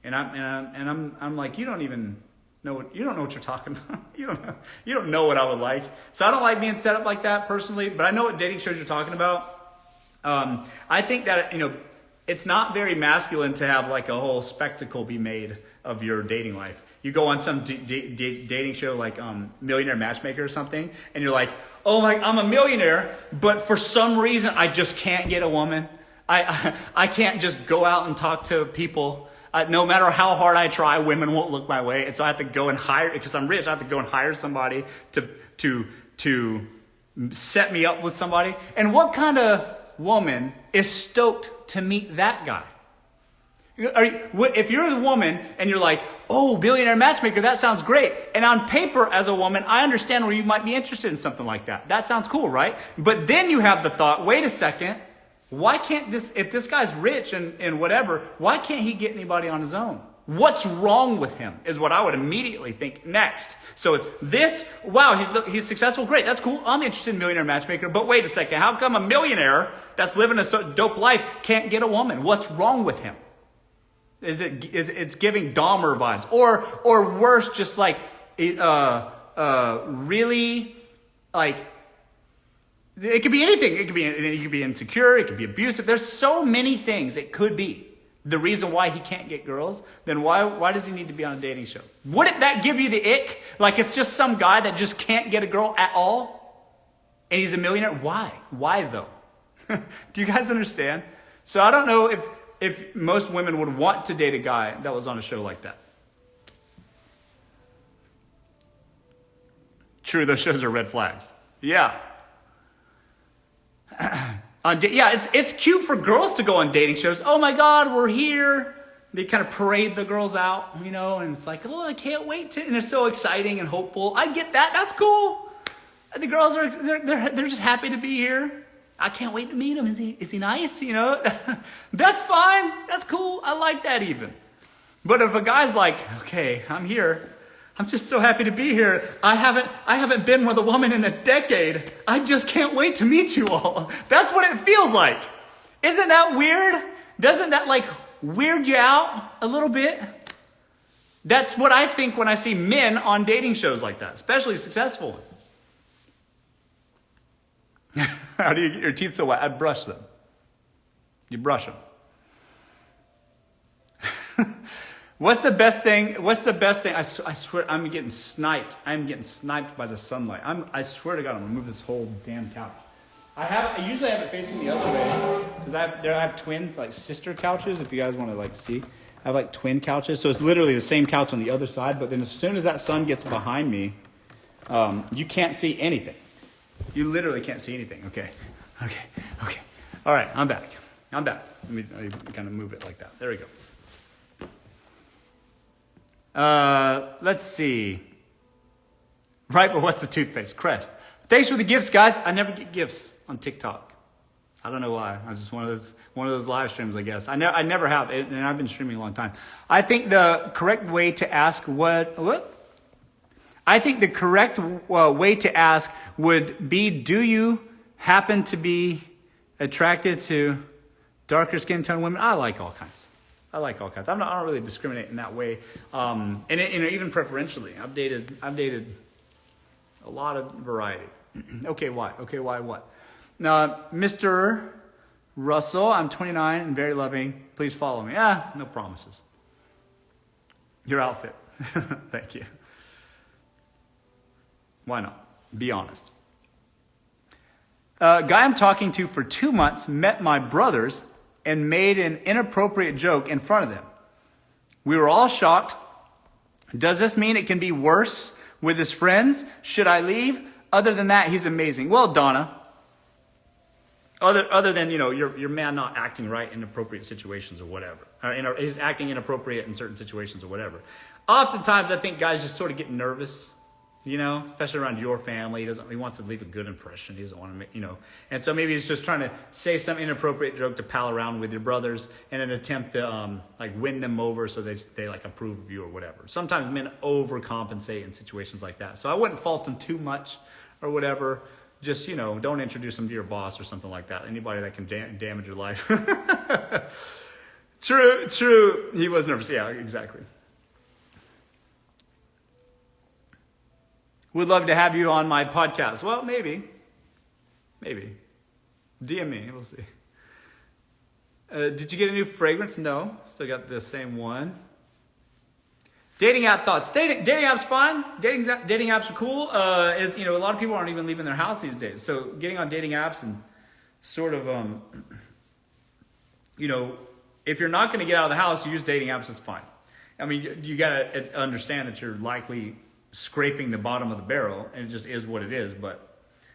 and I'm like, you don't even No, you don't know what you're talking about. You don't know what I would like. So I don't like being set up like that personally, but I know what dating shows you're talking about. I think that, it's not very masculine to have like a whole spectacle be made of your dating life. You go on some dating show like Millionaire Matchmaker or something, and you're like, oh my, I'm a millionaire, but for some reason I just can't get a woman. I can't just go out and talk to people. No matter how hard I try, women won't look my way. And so I have to go and hire, because I'm rich, I have to go and hire somebody to set me up with somebody. And what kind of woman is stoked to meet that guy? If you're a woman and you're like, oh, billionaire matchmaker, that sounds great. And on paper, as a woman, I understand where you might be interested in something like that. That sounds cool, right? But then you have the thought, wait a second, why can't if this guy's rich and whatever, why can't he get anybody on his own? What's wrong with him is what I would immediately think next. So it's this, wow, he's successful, great, that's cool. I'm interested in Millionaire Matchmaker, but wait a second, how come a millionaire that's living a dope life can't get a woman? What's wrong with him? It's giving Dahmer vibes, or worse, just like really like. It could be anything. It could be insecure. It could be abusive. There's so many things it could be. The reason why he can't get girls, then why does he need to be on a dating show? Wouldn't that give you the ick? Like it's just some guy that just can't get a girl at all? And he's a millionaire? Why? Why though? Do you guys understand? So I don't know if most women would want to date a guy that was on a show like that. True, those shows are red flags. Yeah. It's cute for girls to go on dating shows. Oh my God, we're here. They kind of parade the girls out, and it's like, oh, I can't wait to, and they're so exciting and hopeful. I get that. That's cool. The girls they're just happy to be here. I can't wait to meet him. Is he nice? That's fine. That's cool. I like that even. But if a guy's like, okay, I'm here. I'm just so happy to be here. I haven't been with a woman in a decade. I just can't wait to meet you all. That's what it feels like. Isn't that weird? Doesn't that like weird you out a little bit? That's what I think when I see men on dating shows like that, especially successful ones. How do you get your teeth so white? I brush them. You brush them. What's the best thing? I swear I'm getting sniped. I'm getting sniped by the sunlight. I swear to God, I'm gonna move this whole damn couch. I usually have it facing the other way because I have twins, like sister couches. If you guys want to like see, I have like twin couches. So it's literally the same couch on the other side. But then as soon as that sun gets behind me, you can't see anything. You literally can't see anything. Okay. All right, I'm back. Let me kind of move it like that. There we go. Let's see. Right, but what's the toothpaste? Crest. Thanks for the gifts, guys. I never get gifts on TikTok. I don't know why. I was just one of those live streams, I guess. I never have, and I've been streaming a long time. I think the correct way to ask I think the correct way to ask would be, do you happen to be attracted to darker skin tone women? I like all kinds. I don't really discriminate in that way. And even preferentially, I've dated a lot of variety. Okay, why? Okay, why what? Now, Mr. Russell, I'm 29 and very loving. Please follow me. No promises. Your outfit. Thank you. Why not? Be honest. Guy I'm talking to for 2 months met my brothers and made an inappropriate joke in front of them. We were all shocked. Does this mean it can be worse with his friends? Should I leave? Other than that, he's amazing. Well, Donna, other than, your man not acting right in appropriate situations or whatever. He's acting inappropriate in certain situations or whatever. Oftentimes, I think guys just sort of get nervous, especially around your family. He wants to leave a good impression. He doesn't want to make, And so maybe he's just trying to say some inappropriate joke to pal around with your brothers in an attempt to win them over so they like approve of you or whatever. Sometimes men overcompensate in situations like that. So I wouldn't fault him too much or whatever. Just, don't introduce him to your boss or something like that. Anybody that can damage your life. True. He was nervous. Yeah, exactly. Would love to have you on my podcast. Well, maybe. DM me, we'll see. Did you get a new fragrance? No, still got the same one. Dating app thoughts. Dating apps fine. Dating apps are cool. A lot of people aren't even leaving their house these days. So getting on dating apps and sort of, if you're not going to get out of the house, use dating apps. It's fine. I mean, you got to understand that you're likely scraping the bottom of the barrel, and it just is what it is. But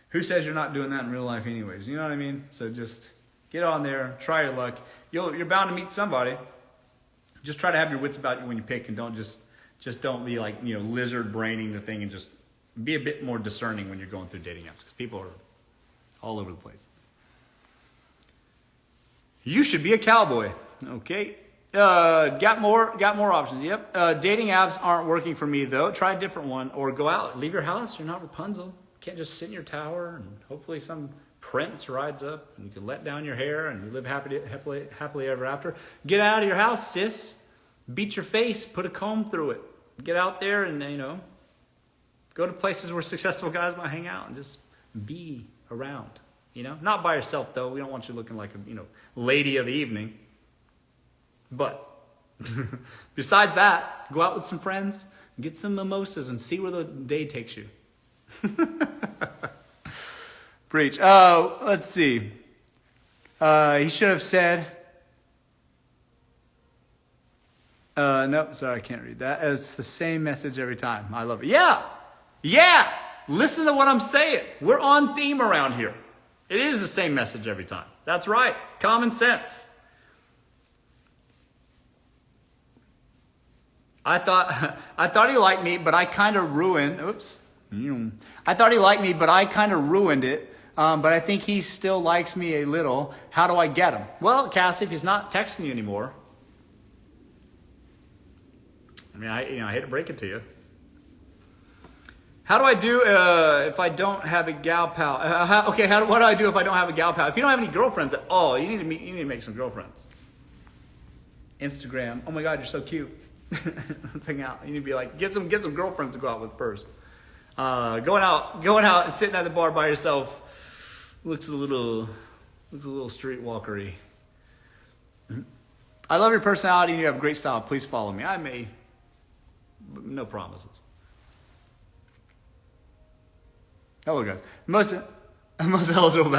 who says you're not doing that in real life anyways? You know what I mean? So just get on there, try your luck. You're bound to meet somebody. Just try to have your wits about you when you pick, and don't just don't be like, lizard braining the thing, and just be a bit more discerning when you're going through dating apps, because people are all over the place. You should be a cowboy. Okay. Got more options. Yep. Dating apps aren't working for me though. Try a different one, or go out. Leave your house. You're not Rapunzel. You can't just sit in your tower and hopefully some prince rides up and you can let down your hair and you live happily ever after. Get out of your house, sis. Beat your face. Put a comb through it. Get out there and go to places where successful guys might hang out and just be around. Not by yourself though. We don't want you looking like a lady of the evening. But besides that, go out with some friends, get some mimosas, and see where the day takes you. Preach. Let's see. He should have said. No, sorry, I can't read that. It's the same message every time. I love it. Yeah. Listen to what I'm saying. We're on theme around here. It is the same message every time. That's right. Common sense. I thought he liked me, but I kind of ruined. Oops. I thought he liked me, but I kind of ruined it. But I think he still likes me a little. How do I get him? Well, Cassie, if he's not texting you anymore, I mean, I hate to break it to you. How do I do if I don't have a gal pal? What do I do if I don't have a gal pal? If you don't have any girlfriends at all, you need to make some girlfriends. Instagram. Oh my God, you're so cute. Let's hang out. You need to be like, get some girlfriends to go out with first. Going out and sitting at the bar by yourself looks a little streetwalkery. I love your personality and you have great style. Please follow me. I may, but no promises. Hello guys. Most eligible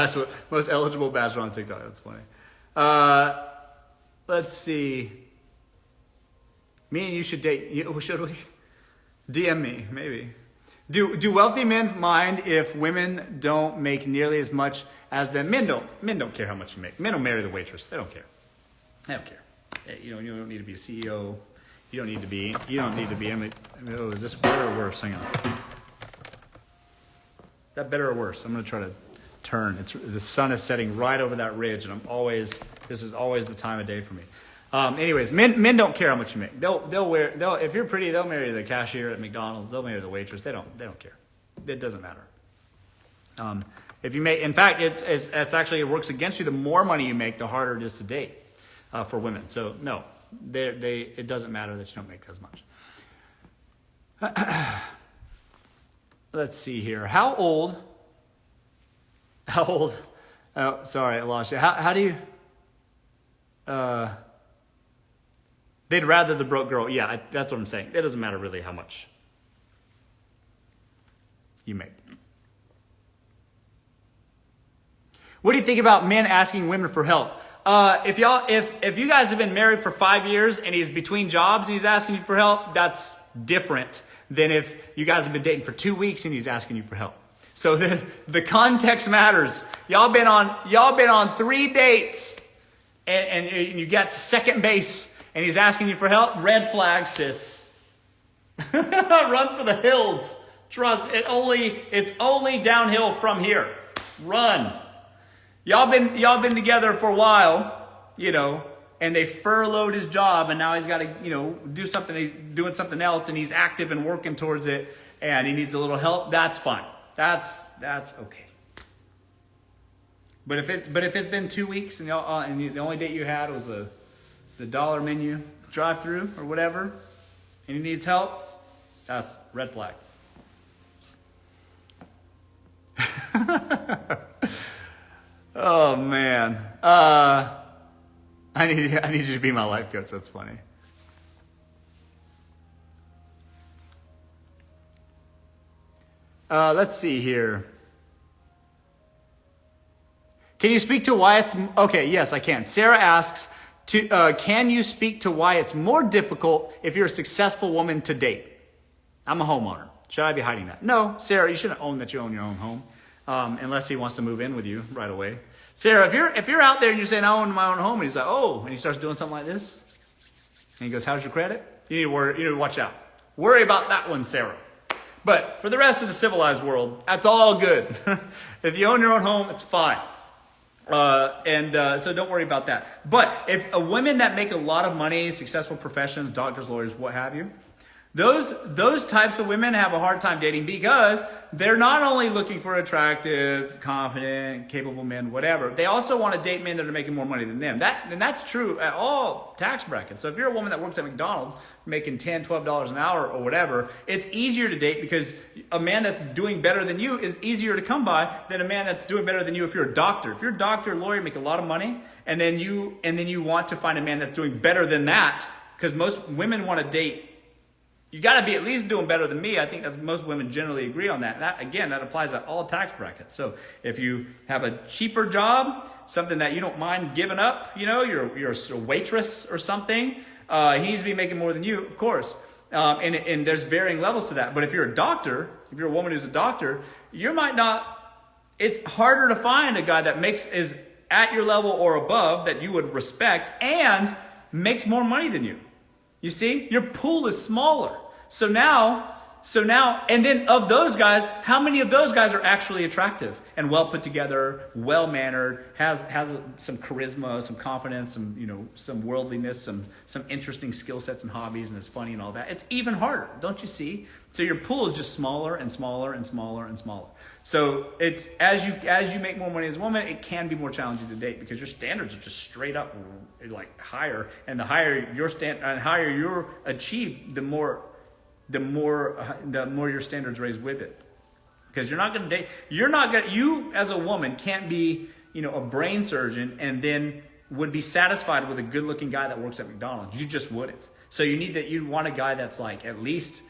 bachelor on TikTok. That's funny. Let's see. Me and you should date. Should we? DM me, maybe. Do wealthy men mind if women don't make nearly as much as them? Men don't care how much you make. Men will marry the waitress. They don't care. Hey, you don't need to be a CEO. You don't need to be. I mean, is this better or worse? Hang on. Is that better or worse? I'm gonna try to turn. The sun is setting right over that ridge, and this is always the time of day for me. Anyways, men don't care how much you make. If you're pretty, they'll marry the cashier at McDonald's. They'll marry the waitress. They don't care. It doesn't matter. If you make, in fact, it's actually, it works against you. The more money you make, the harder it is to date for women. So no, it doesn't matter that you don't make as much. Let's see here. How old? Oh, sorry, I lost you. How do you? They'd rather the broke girl. Yeah, that's what I'm saying. It doesn't matter really how much you make. What do you think about men asking women for help? If you guys have been married for 5 years and he's between jobs and he's asking you for help, that's different than if you guys have been dating for 2 weeks and he's asking you for help. So the context matters. Y'all been on 3 dates and you got to second base and he's asking you for help. Red flag, sis. Run for the hills. Trust, it's only downhill from here. Run. Y'all been together for a while, and they furloughed his job, and now he's got to, do something. He's doing something else, and he's active and working towards it, and he needs a little help. That's fine. That's okay. But if it's been 2 weeks and the only date you had was the dollar menu drive-through or whatever, and he needs help, that's red flag. Oh man. I need you to be my life coach. That's funny. Let's see here. Can you speak to why it's... Okay, yes, I can. Sarah asks, can you speak to why it's more difficult if you're a successful woman to date? I'm a homeowner. Should I be hiding that? No, Sarah, you shouldn't own that you own your own home, unless he wants to move in with you right away. Sarah, if you're out there and you're saying, I own my own home, and he's like, oh, and he starts doing something like this, and he goes, how's your credit? You need to watch out. Worry about that one, Sarah. But for the rest of the civilized world, that's all good. If you own your own home, it's fine. So don't worry about that. But if a women that make a lot of money, successful professions, doctors, lawyers, what have you, those types of women have a hard time dating because they're not only looking for attractive, confident, capable men, whatever. They also want to date men that are making more money than them. And that's true at all tax brackets. So if you're a woman that works at McDonald's making $10, $12 an hour or whatever, it's easier to date because a man that's doing better than you is easier to come by than a man that's doing better than you if you're a doctor. If you're a doctor, lawyer, make a lot of money, and then you want to find a man that's doing better than that, because most women want to date. You got to be at least doing better than me. I think that's most women generally agree on that. That applies to all tax brackets. So if you have a cheaper job, something that you don't mind giving up, you're a waitress or something, he needs to be making more than you, of course. And there's varying levels to that. But if you're a doctor, if you're a woman who's a doctor, it's harder to find a guy that is at your level or above that you would respect and makes more money than you. You see, your pool is smaller. So now, and then of those guys, how many of those guys are actually attractive and well put together, well mannered, has some charisma, some confidence, some worldliness, some interesting skill sets and hobbies, and is funny and all that? It's even harder, don't you see? So your pool is just smaller and smaller and smaller and smaller. So it's as you make more money as a woman, it can be more challenging to date because your standards are just straight up like higher, and the higher you're achieved, the more your standards raise with it. Because you're not going to date. You as a woman can't be a brain surgeon and then would be satisfied with a good looking guy that works at McDonald's. You just wouldn't. So you want a guy that's like at least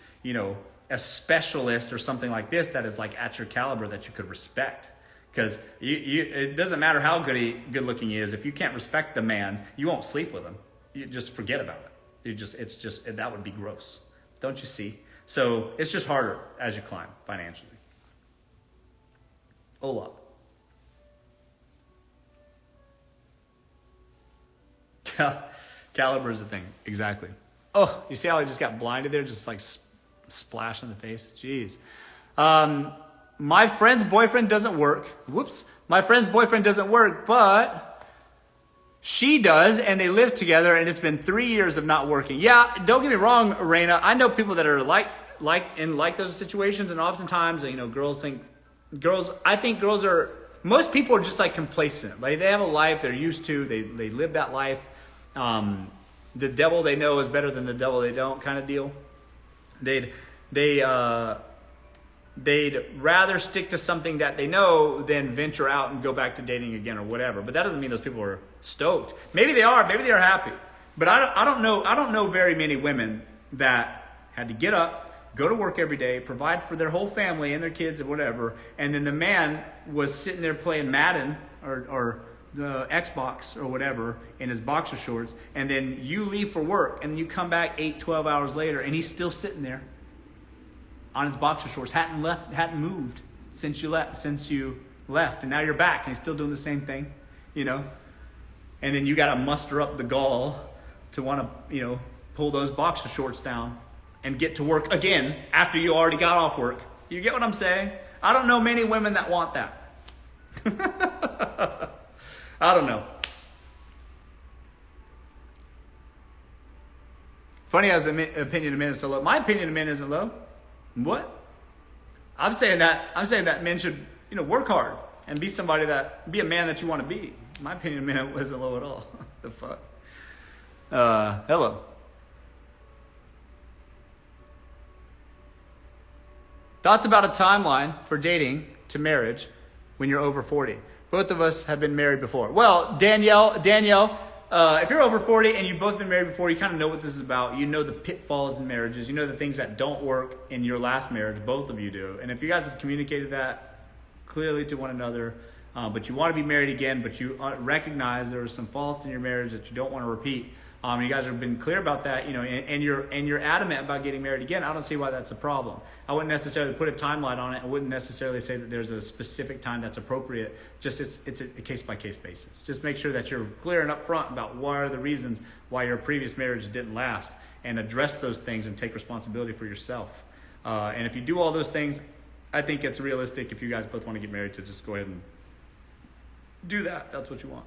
a specialist or something like this that is like at your caliber that you could respect. Because it doesn't matter how good looking he is. If you can't respect the man, you won't sleep with him. You just forget about it. That would be gross. Don't you see? So it's just harder as you climb financially. Ola. Caliber is the thing. Exactly. Oh, you see how I just got blinded there? Just like splash in the face. Jeez. My friend's boyfriend doesn't work. Whoops. My friend's boyfriend doesn't work, but she does, and they live together, and it's been 3 years of not working. Yeah, don't get me wrong, Raina. I know people that are like those situations, and oftentimes, I think girls are, most people are just like complacent. Like they have a life they're used to. They live that life. The devil they know is better than the devil they don't kind of deal. They'd rather stick to something that they know than venture out and go back to dating again or whatever. But that doesn't mean those people are stoked. Maybe they are. Maybe they are happy. But I don't know very many women that had to get up, go to work every day, provide for their whole family and their kids or whatever, and then the man was sitting there playing Madden or the Xbox or whatever in his boxer shorts, and then you leave for work and you come back 8-12 hours later and he's still sitting there on his boxer shorts, hadn't moved since you left, and now you're back and he's still doing the same thing, and then you got to muster up the gall to want to pull those boxer shorts down and get to work again after you already got off work. You get what I'm saying? I don't know many women that want that. I don't know. Funny as the opinion of men is so low. My opinion of men isn't low. What? I'm saying that men should, work hard and be a man that you want to be. My opinion of men isn't low at all. The fuck? Hello. Thoughts about a timeline for dating to marriage when you're over 40. Both of us have been married before. Well, Danielle, if you're over 40 and you've both been married before, you kind of know what this is about. You know the pitfalls in marriages. You know the things that don't work in your last marriage. Both of you do. And if you guys have communicated that clearly to one another, but you want to be married again, but you recognize there are some faults in your marriage that you don't want to repeat, you guys have been clear about that, and you're adamant about getting married again, I don't see why that's a problem. I wouldn't necessarily put a timeline on it. I wouldn't necessarily say that there's a specific time that's appropriate. Just it's a case-by-case basis. Just make sure that you're clear and upfront about what are the reasons why your previous marriage didn't last, and address those things and take responsibility for yourself. And if you do all those things, I think it's realistic if you guys both want to get married to just go ahead and do that. That's what you want.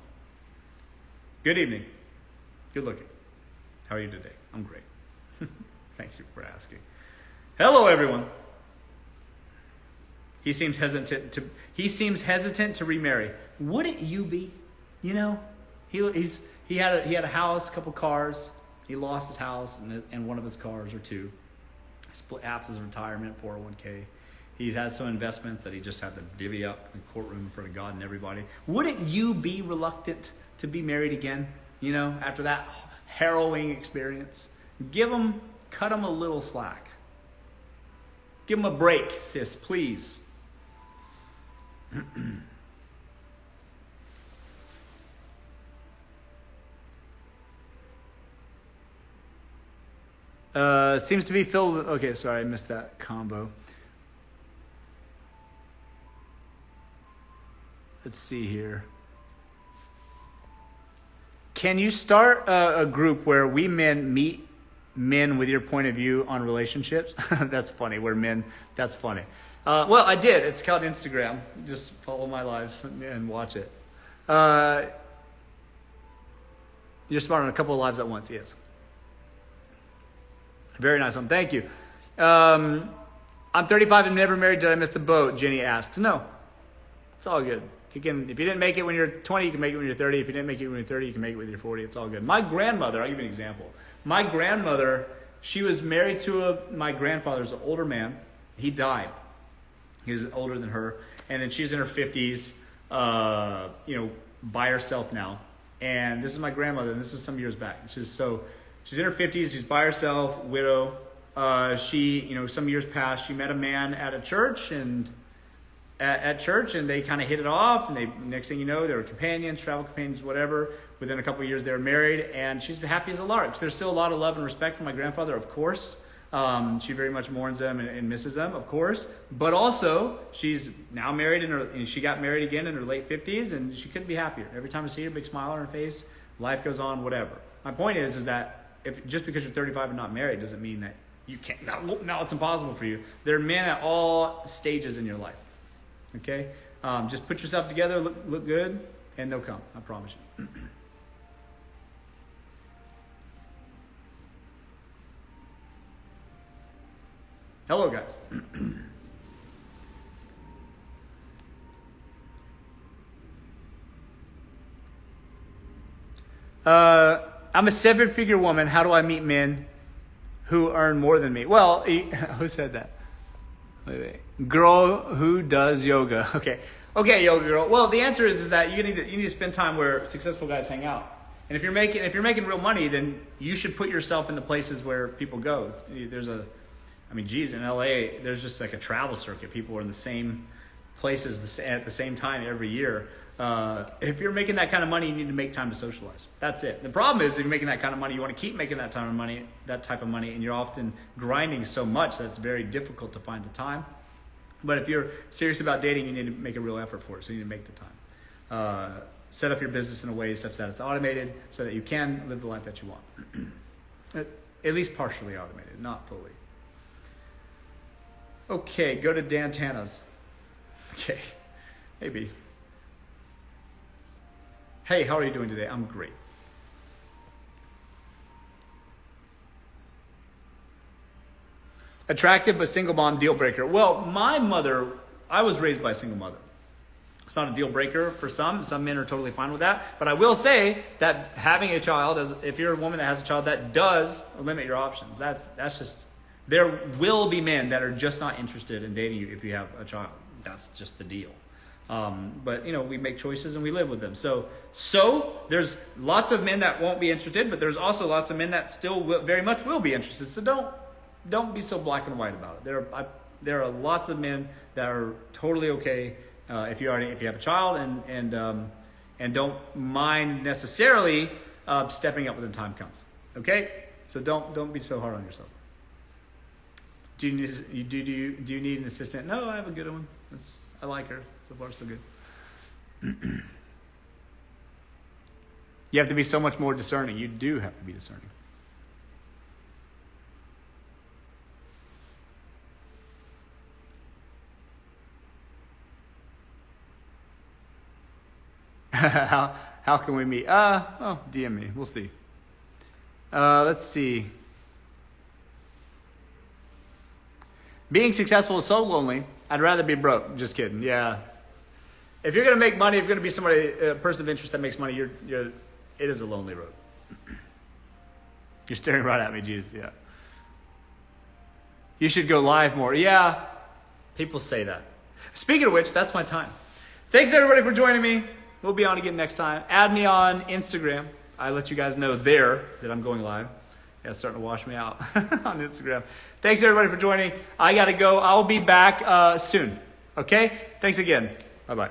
Good evening. Good looking. How are you today? I'm great. Thank you for asking. Hello, everyone. He seems hesitant to remarry. Wouldn't you be? He had a house, a couple cars. He lost his house and one of his cars, or two. He split half his retirement, 401k. He has some investments that he just had to divvy up in the courtroom in front of God and everybody. Wouldn't you be reluctant to be married again? After that harrowing experience, cut him a little slack. Give him a break, sis, please. Seems to be filled with, okay, sorry, I missed that combo. Let's see here. Can you start a group where we men meet men with your point of view on relationships? That's funny. That's funny. Well, I did. It's called Instagram. Just follow my lives and watch it. You're smart on a couple of lives at once. Yes. Very nice one. Thank you. I'm 35 and never married. Did I miss the boat? Jenny asks. No. It's all good. If you didn't make it when you're 20, you can make it when you're 30. If you didn't make it when you're 30, you can make it when you're 40. It's all good. My grandmother, I'll give you an example. My grandmother, she was married to my grandfather's an older man. He died. He was older than her. And then she's in her 50s, by herself now. And this is my grandmother, and this is some years back. She's in her 50s. She's by herself, widow. Some years past, she met a man at a church, and at church, and they kind of hit it off, and next thing you know, they were companions, travel companions, whatever. Within a couple of years, they were married, and she's happy as a lark. There's still a lot of love and respect for my grandfather, of course. She very much mourns them and misses them, of course. But also, she's now married, and she got married again in her late 50s, and she couldn't be happier. Every time I see her, big smile on her face, life goes on, whatever. My point is that just because you're 35 and not married doesn't mean that you can't. Now it's impossible for you. There are men at all stages in your life. Okay? Just put yourself together, look good, and they'll come. I promise you. Hello, guys. I'm a 7-figure woman. How do I meet men who earn more than me? Well, who said that? Wait. Girl who does yoga. Okay, yoga girl. Well, the answer is that you need to spend time where successful guys hang out. And if you're making real money, then you should put yourself in the places where people go. In LA, there's just like a travel circuit. People are in the same places at the same time every year. If you're making that kind of money, you need to make time to socialize. That's it. The problem is if you're making that kind of money, you want to keep making that type of money, and you're often grinding so much that it's very difficult to find the time. But if you're serious about dating, you need to make a real effort for it. So you need to make the time. Set up your business in a way such that it's automated so that you can live the life that you want. At least partially automated, not fully. Okay, go to Dan Tana's. Okay, maybe. Hey, how are you doing today? I'm great. Attractive but single mom, deal breaker. Well, my mother, I was raised by a single mother. It's not a deal breaker for some. Some men are totally fine with that. But I will say that having a child, if you're a woman that has a child, that does limit your options. That's just, there will be men that are just not interested in dating you if you have a child. That's just the deal. But we make choices and we live with them. So there's lots of men that won't be interested, but there's also lots of men that still very much will be interested. So don't be so black and white about it. There are lots of men that are totally okay if you have a child and don't mind necessarily stepping up when the time comes. Okay, so don't be so hard on yourself. Do you need an assistant? No, I have a good one. I like her. So far, so good. You have to be so much more discerning. You do have to be discerning. How can we meet? DM me. We'll see. Let's see. Being successful is so lonely. I'd rather be broke. Just kidding. Yeah. If you're gonna make money, if you're gonna be a person of interest that makes money, it is a lonely road. You're staring right at me, Jesus. Yeah. You should go live more. Yeah. People say that. Speaking of which, that's my time. Thanks everybody for joining me. We'll be on again next time. Add me on Instagram. I let you guys know there that I'm going live. Yeah, it's starting to wash me out on Instagram. Thanks everybody for joining. I gotta go. I'll be back soon. Okay? Thanks again. Bye-bye.